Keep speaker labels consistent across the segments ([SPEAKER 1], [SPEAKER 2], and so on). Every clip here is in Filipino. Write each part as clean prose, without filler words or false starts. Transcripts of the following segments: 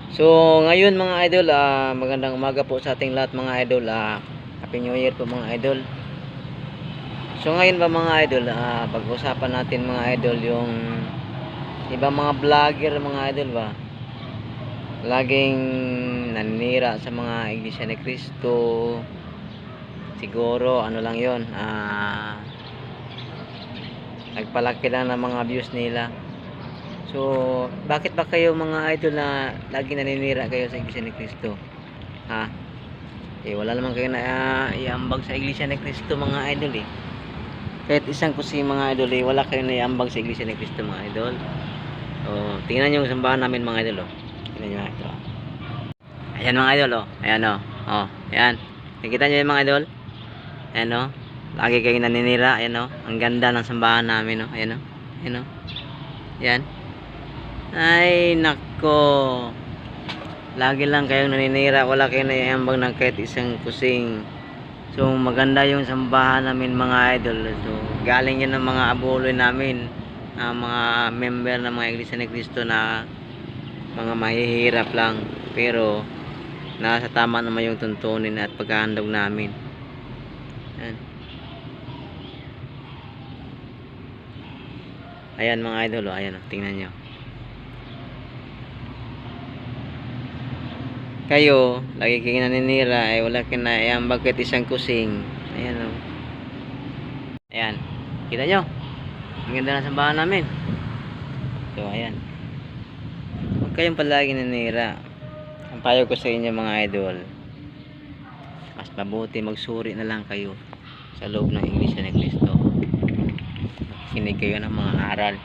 [SPEAKER 1] So ngayon mga idol, magandang umaga po sa ating lahat mga idol. Happy New Year po mga idol. So ngayon ba mga idol, pag-usapan natin mga idol yung ibang mga vlogger mga idol ba. Laging naninira sa mga Iglesia ni Cristo. Siguro ano lang 'yon, nagpalaki lang ng mga views nila. So, bakit ba kayo mga idol na lagi naninira kayo sa Iglesia ni Cristo? Ha? Wala naman kayo na iambag sa Iglesia ni Cristo mga idol eh. Kahit isang kusi mga idol wala kayo na iambag sa Iglesia ni Cristo mga idol. So, tingnan nyo yung sambahan namin mga idol Tingnan nyo ito. Ayan mga idol Ayan ayan. Nakita nyo yung mga idol? Ayan Lagi kayo naninira. Ayan Ang ganda ng sambahan namin Ayan Ayan Ayan. Ay nako, lagi lang kayong naninira, wala kayong naiambag ng kahit isang kusing. So maganda yung sambahan namin mga idol. So galing yan ng mga abuloy namin, mga member ng mga Iglesia ni Cristo na mga mahihirap lang, pero nasa tama naman yung tuntunin at paghahandog namin. Ayan mga idol ayan tingnan nyo. Kayo lagi kayo naninira wala kayo na iambag kahit isang kusing. Ayan Ayan, kita nyo ang ganda ng sambahan namin. So ayan, huwag kayong palagi naninira. Ang payo ko sa inyo mga idol, mas mabuti magsuri na lang kayo sa loob ng Iglesia ni Cristo. Makinig kayo ng mga aral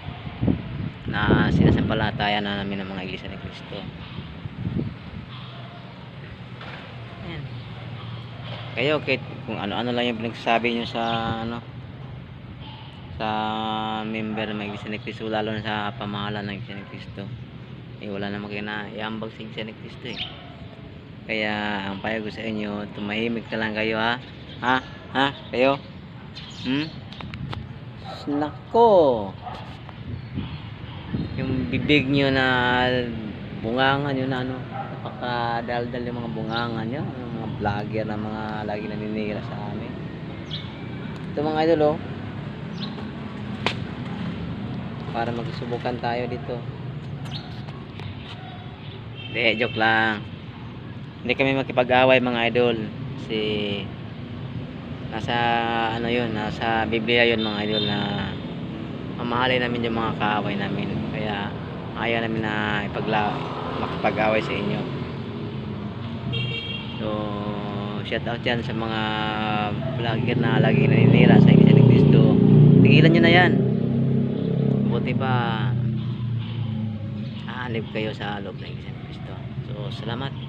[SPEAKER 1] na sinasampalataya na namin ng mga Iglesia ni Cristo. Kayo kahit kung ano-ano lang yung pinagsasabi nyo sa sa member ng Iglesia ni Cristo, lalo na sa pamahalaan ng Iglesia ni Cristo, wala naman kayo na iambag sa Iglesia ni Cristo Kaya ang payo ko sa inyo, tumahimik na lang kayo kayo nako, yung bibig nyo na bungangan nyo na napakadaldal yung mga bungangan nyo, mga vlogger na mga lagi naninira sa amin. Ito mga idol para magsubukan tayo dito. Hindi, joke lang. Hindi kami makipag-away mga idol, kasi nasa nasa Biblia yun mga idol, na mamahalin namin yung mga kaaway namin. Kaya ayaw namin na makipag-away sa inyo. So shout out yan sa mga vlogger na lagi naninira sa Iglesia ni Cristo. Tigilan nyo na yan. Buti pa live kayo sa loob ng Iglesia ni Cristo. So salamat.